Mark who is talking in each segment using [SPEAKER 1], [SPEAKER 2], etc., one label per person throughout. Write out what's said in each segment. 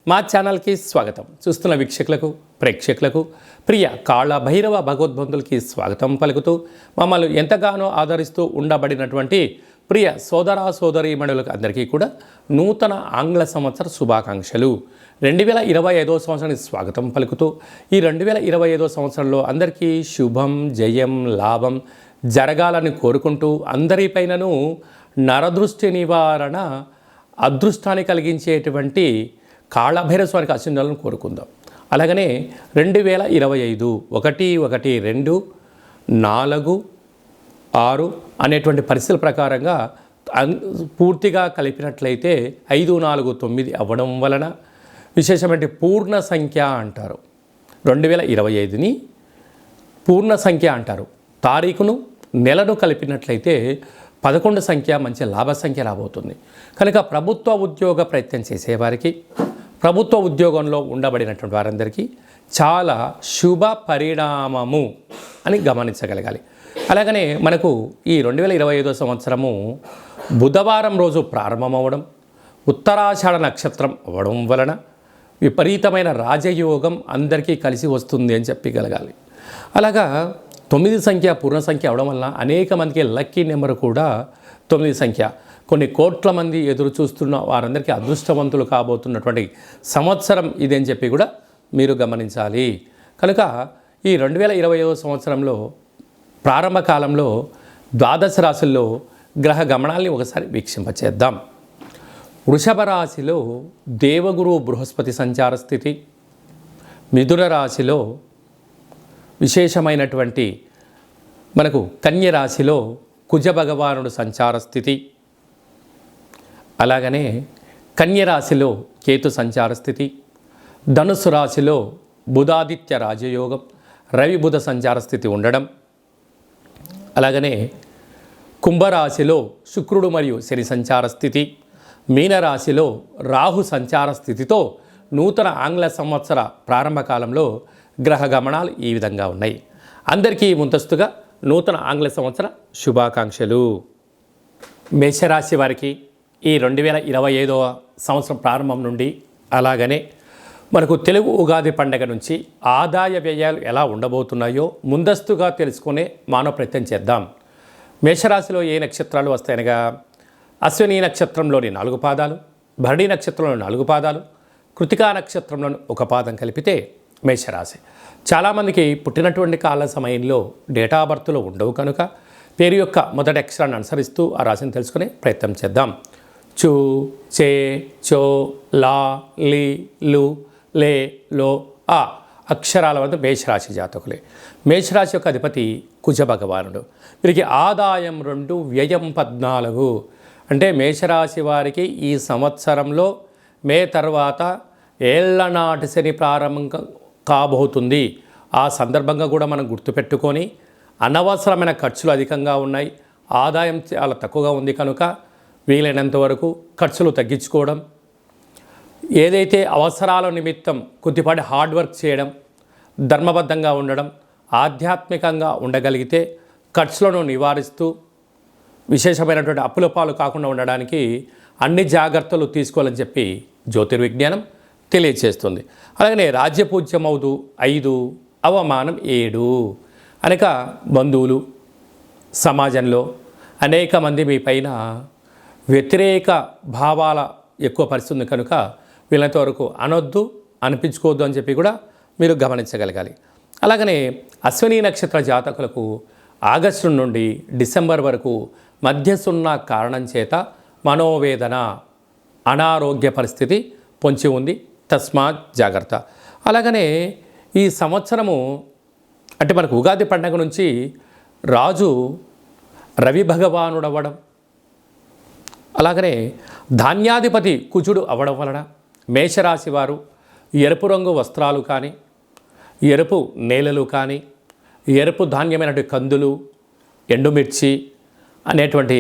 [SPEAKER 1] మా ఛానల్కి స్వాగతం. చూస్తున్న వీక్షకులకు ప్రేక్షకులకు ప్రియ కాళ భైరవ భగవద్బంధులకి స్వాగతం పలుకుతూ మమ్మల్ని ఎంతగానో ఆదరిస్తూ ఉండబడినటువంటి ప్రియ సోదర సోదరీమణులకు అందరికీ కూడా నూతన ఆంగ్ల సంవత్సర శుభాకాంక్షలు. 2025వ సంవత్సరానికి స్వాగతం పలుకుతూ ఈ 2025వ సంవత్సరంలో అందరికీ శుభం జయం లాభం జరగాలని కోరుకుంటూ అందరిపైనను నరదృష్టి నివారణ అదృష్టాన్ని కలిగించేటువంటి కాళభైరవ స్వామికి ఆశీర్వాదాలను కోరుకుందాం. అలాగనే 2025 1-2-4-6 అనేటువంటి పరిస్థితుల ప్రకారంగా పూర్తిగా కలిపినట్లయితే 5-4-9 అవ్వడం వలన విశేషమైన పూర్ణ సంఖ్య అంటారు. 2025ని పూర్ణ సంఖ్య అంటారు. తారీఖును నెలను కలిపినట్లయితే 11 సంఖ్య మంచి లాభ సంఖ్య రాబోతుంది. కనుక ప్రభుత్వ ఉద్యోగ ప్రయత్నం చేసేవారికి, ప్రభుత్వ ఉద్యోగంలో ఉండబడినటువంటి వారందరికీ చాలా శుభ పరిణామము అని గమనించగలగాలి. అలాగనే మనకు ఈ 2025వ సంవత్సరము బుధవారం రోజు ప్రారంభమవడం, ఉత్తరాషాఢ నక్షత్రం అవ్వడం వలన విపరీతమైన రాజయోగం అందరికీ కలిసి వస్తుంది అని చెప్పగలగాలి. అలాగా 9 సంఖ్య పూర్ణ సంఖ్య అవడం వల్ల అనేక మందికి లక్కీ నెంబర్ కూడా 9 సంఖ్య. కొన్ని కోట్ల మంది ఎదురు చూస్తున్న వారందరికీ అదృష్టవంతులు కాబోతున్నటువంటి సంవత్సరం ఇదని చెప్పి కూడా మీరు గమనించాలి. కనుక ఈ 2025వ సంవత్సరంలో ప్రారంభ కాలంలో ద్వాదశ రాశుల్లో గ్రహ గమనాల్ని ఒకసారి వీక్షింపచేద్దాం. వృషభ రాశిలో దేవగురు బృహస్పతి సంచార స్థితి, మిథున రాశిలో విశేషమైనటువంటి మనకు కన్య రాశిలో కుజ భగవానుడు సంచార స్థితి, అలాగనే కన్య రాశిలో కేతు సంచార స్థితి, ధనుసు రాశిలో బుధాదిత్య రాజయోగం రవి బుధ సంచార స్థితి ఉండడం, అలాగనే కుంభరాశిలో శుక్రుడు మరియు శని సంచార స్థితి, మీనరాశిలో రాహు సంచార స్థితితో నూతన ఆంగ్ల సంవత్సర ప్రారంభ కాలంలో గ్రహ గమనాలు ఈ విధంగా ఉన్నాయి. అందరికీ ముందస్తుగా నూతన ఆంగ్ల సంవత్సర శుభాకాంక్షలు. మేషరాశి వారికి ఈ 2025వ సంవత్సరం ప్రారంభం నుండి, అలాగనే మనకు తెలుగు ఉగాది పండగ నుంచి ఆదాయ వ్యయాలు ఎలా ఉండబోతున్నాయో ముందస్తుగా తెలుసుకునే మానవ ప్రయత్నం చేద్దాం. మేషరాశిలో ఏ నక్షత్రాలు వస్తాయనగా అశ్విని నక్షత్రంలోని 4 పాదాలు, భరణి నక్షత్రంలోని 4 పాదాలు, కృతికా నక్షత్రంలోని 1 పాదం కలిపితే మేషరాశి. చాలామందికి పుట్టినటువంటి కాల సమయంలో డేటా బర్త్లో ఉండవు కనుక పేరు యొక్క మొదటి అక్షరాన్ని అనుసరిస్తూ ఆ రాశిని తెలుసుకునే ప్రయత్నం చేద్దాం. చు, చే, చో, లా, లి, లు, లే, లో, ఆ అక్షరాల వద్ద మేషరాశి జాతకులే. మేషరాశి యొక్క అధిపతి కుజ భగవానుడు. వీరికి ఆదాయం 2, వ్యయం 14. అంటే మేషరాశి వారికి ఈ సంవత్సరంలో మే తర్వాత ఏళ్లనాటి శని ప్రారంభం కాబోతుంది. ఆ సందర్భంగా కూడా మనం గుర్తుపెట్టుకొని అనవసరమైన ఖర్చులు అధికంగా ఉన్నాయి, ఆదాయం చాలా తక్కువగా ఉంది కనుక వీలైనంత వరకు ఖర్చులు తగ్గించుకోవడం, ఏదైతే అవసరాల నిమిత్తం కొద్దిపాటి హార్డ్ వర్క్ చేయడం, ధర్మబద్ధంగా ఉండడం, ఆధ్యాత్మికంగా ఉండగలిగితే ఖర్చులను నివారిస్తూ విశేషమైనటువంటి అప్పుల పాలు కాకుండా ఉండడానికి అన్ని జాగ్రత్తలు తీసుకోవాలని చెప్పి జ్యోతిర్విజ్ఞానం తెలియచేస్తుంది. అలాగనే రాజ్యపూజ్యమవుదు 5, అవమానం 7. అనేక బంధువులు సమాజంలో అనేక మంది మీ పైన వ్యతిరేక భావాల ఎక్కువ పరిస్థితుంది కనుక వీళ్ళంత వరకు అనొద్దు, అనిపించుకోవద్దు అని చెప్పి కూడా మీరు గమనించగలగాలి. అలాగనే అశ్విని నక్షత్ర జాతకులకు ఆగస్టు నుండి డిసెంబర్ వరకు మధ్యసున్న కారణం చేత మనోవేదన, అనారోగ్య పరిస్థితి పొంచి ఉంది, తస్మాత్ జాగ్రత్త. అలాగనే ఈ సంవత్సరము అంటే మనకు ఉగాది పండుగ నుంచి రాజు రవి భగవానుడు అవ్వడం, అలాగనే ధాన్యాధిపతి కుజుడు అవ్వడం వలన మేషరాశి వారు ఎరుపు రంగు వస్త్రాలు కానీ, ఎరుపు నేలలు కానీ, ఎరుపు ధాన్యమైనటువంటి కందులు, ఎండుమిర్చి అనేటువంటి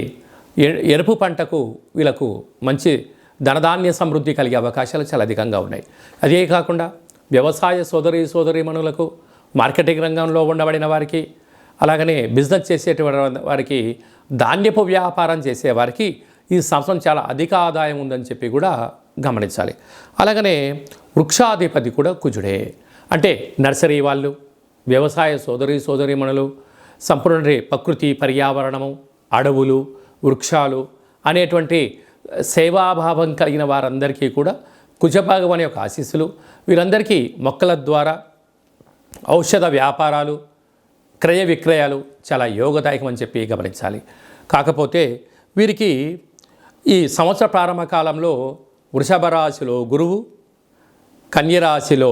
[SPEAKER 1] ఎరుపు పంటకు వీళ్ళకు మంచి ధనధాన్య సమృద్ధి కలిగే అవకాశాలు చాలా అధికంగా ఉన్నాయి. అదే కాకుండా వ్యవసాయ సోదరీమణులకు, మార్కెటింగ్ రంగంలో ఉండబడిన వారికి, అలాగనే బిజినెస్ చేసేటువంటి వారికి, ధాన్యపు వ్యాపారం చేసేవారికి ఈ సంవత్సరం చాలా అధిక ఆదాయం ఉందని చెప్పి కూడా గమనించాలి. అలాగనే వృక్షాధిపతి కూడా కుజుడే. అంటే నర్సరీ వాళ్ళు, వ్యవసాయ సోదరీమణులు, సంపూర్ణ ప్రకృతి పర్యావరణము, అడవులు, వృక్షాలు అనేటువంటి సేవాభావం కలిగిన వారందరికీ కూడా కుజభగవాని యొక్క ఆశీస్సులు. వీరందరికీ మొక్కల ద్వారా ఔషధ వ్యాపారాలు, క్రయ విక్రయాలు చాలా యోగదాయకం అని చెప్పి గమనించాలి. కాకపోతే వీరికి ఈ సంవత్సర ప్రారంభ కాలంలో వృషభ రాశిలో గురువు, కన్యరాశిలో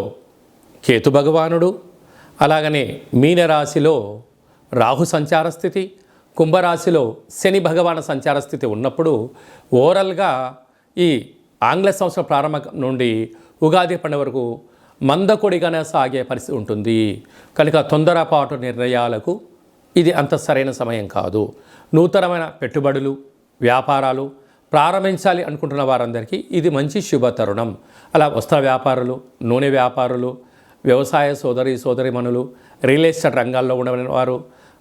[SPEAKER 1] కేతు భగవానుడు, అలాగనే మీనరాశిలో రాహు సంచార స్థితి, కుంభరాశిలో శని భగవాన సంచార స్థితి ఉన్నప్పుడు ఓవరాల్గా ఈ ఆంగ్ల సంవత్సరం ప్రారంభం నుండి ఉగాది పండుగ వరకు మందకొడిగానే సాగే పరిస్థితి ఉంటుంది. కనుక తొందరపాటు నిర్ణయాలకు ఇది అంత సరైన సమయం కాదు. నూతనమైన పెట్టుబడులు, వ్యాపారాలు ప్రారంభించాలి అనుకుంటున్న వారందరికీ ఇది మంచి శుభ తరుణం. అలా వస్త్ర వ్యాపారులు, నూనె వ్యాపారులు, వ్యవసాయ సోదరీమణులు, రియల్ ఎస్టేట్ రంగాల్లో ఉండని వారు,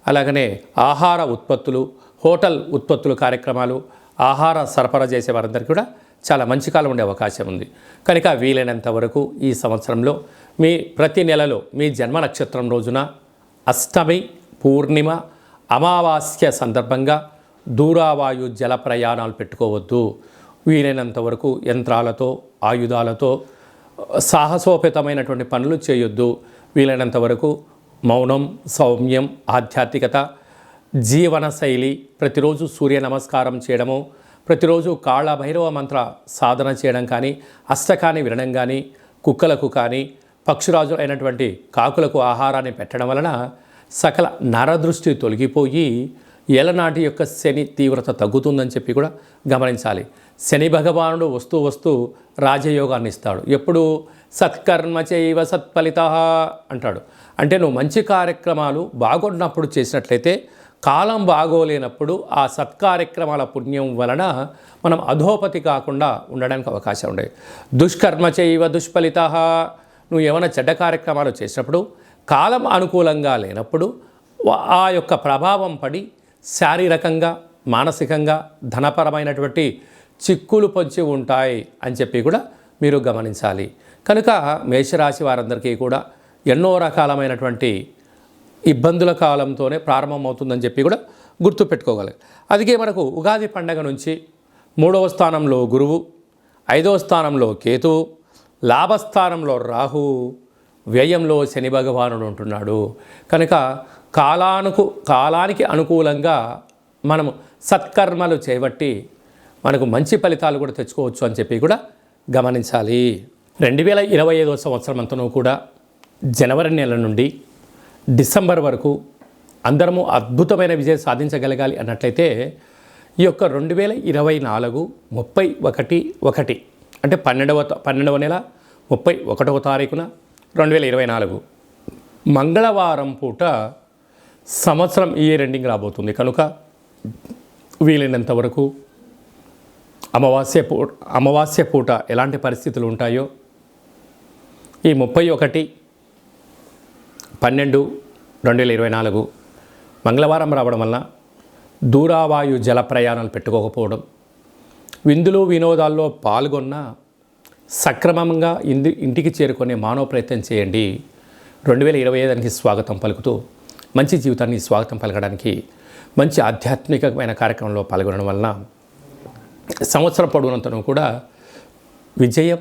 [SPEAKER 1] అలాగనే ఆహార ఉత్పత్తులు, హోటల్ ఉత్పత్తులు కార్యక్రమాలు, ఆహార సరఫరా చేసే వారందరికీ కూడా చాలా మంచి కాలం ఉండే అవకాశం ఉంది. కనుక వీలైనంత వరకు ఈ సంవత్సరంలో మీ ప్రతి నెలలో మీ జన్మ నక్షత్రం రోజున అష్టమి, పూర్ణిమ, అమావాస్య సందర్భంగా దూరావాయు జల ప్రయాణాలు పెట్టుకోవద్దు. వీలైనంత వరకు యంత్రాలతో, ఆయుధాలతో సాహసోపేతమైనటువంటి పనులు చేయొద్దు. వీలైనంత వరకు మౌనం, సౌమ్యం, ఆధ్యాత్మికత, జీవనశైలి, ప్రతిరోజు సూర్య నమస్కారం చేయడము, ప్రతిరోజు కాళభైరవ మంత్ర సాధన చేయడం కానీ, అష్టకాన్ని వినడం కానీ, కుక్కలకు కానీ, పక్షురాజు అయినటువంటి కాకులకు ఆహారాన్ని పెట్టడం వలన సకల నరదృష్టి తొలగిపోయి ఏలనాటి యొక్క శని తీవ్రత తగ్గుతుందని చెప్పి కూడా గమనించాలి. శని భగవానుడు వస్తూ రాజయోగాన్ని ఇస్తాడు. ఎప్పుడు సత్కర్మ చైవ సత్ఫలిత అంటాడు. అంటే నువ్వు మంచి కార్యక్రమాలు బాగున్నప్పుడు చేసినట్లయితే, కాలం బాగోలేనప్పుడు ఆ సత్కార్యక్రమాల పుణ్యం వలన మనం అధోపతి కాకుండా ఉండడానికి అవకాశం ఉండేది. దుష్కర్మ చైవ దుష్ఫలిత, నువ్వు ఏమైనా చెడ్డ కార్యక్రమాలు చేసినప్పుడు కాలం అనుకూలంగా లేనప్పుడు ఆ యొక్క ప్రభావం పడి శారీరకంగా, మానసికంగా, ధనపరమైనటువంటి చిక్కులు పొంచి ఉంటాయి అని చెప్పి కూడా మీరు గమనించాలి. కనుక మేషరాశి వారందరికీ కూడా ఎన్నో రకాలమైనటువంటి ఇబ్బందుల కాలంతోనే ప్రారంభమవుతుందని చెప్పి కూడా గుర్తుపెట్టుకోగలరు. అందుకే మనకు ఉగాది పండగ నుంచి 3వ స్థానంలో గురువు, 5వ స్థానంలో కేతువు, లాభస్థానంలో రాహు, వ్యయంలో శని భగవానుడు ఉంటున్నాడు. కనుక కాలానికి అనుకూలంగా మనము సత్కర్మలు చేపట్టి మనకు మంచి ఫలితాలు కూడా తెచ్చుకోవచ్చు అని చెప్పి కూడా గమనించాలి. 2025వ సంవత్సరం అంతనూ కూడా జనవరి నెల నుండి డిసెంబర్ వరకు అందరము అద్భుతమైన విజయం సాధించగలగాలి అన్నట్లయితే ఈ యొక్క 2024 31/1 అంటే 12వ నెల 31వ తారీఖున 2024 మంగళవారం పూట సంవత్సరం ఇయర్ ఎండింగ్ రాబోతుంది. కనుక వీలైనంత వరకు అమావాస్య పూట ఎలాంటి పరిస్థితులు ఉంటాయో ఈ 31/12/2024 మంగళవారం రావడం వలన దూరావాయు జల ప్రయాణాలు పెట్టుకోకపోవడం, విందులు వినోదాల్లో పాల్గొన్న సక్రమంగా ఇంటికి చేరుకునే మానవ ప్రయత్నం చేయండి. 2025 స్వాగతం పలుకుతూ మంచి జీవితాన్ని స్వాగతం పలకడానికి మంచి ఆధ్యాత్మికమైన కార్యక్రమంలో పాల్గొనడం వలన సంవత్సరం పొడవునంతను కూడా విజయం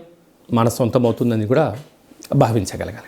[SPEAKER 1] మన సొంతమవుతుందని కూడా భావించగలగాలి.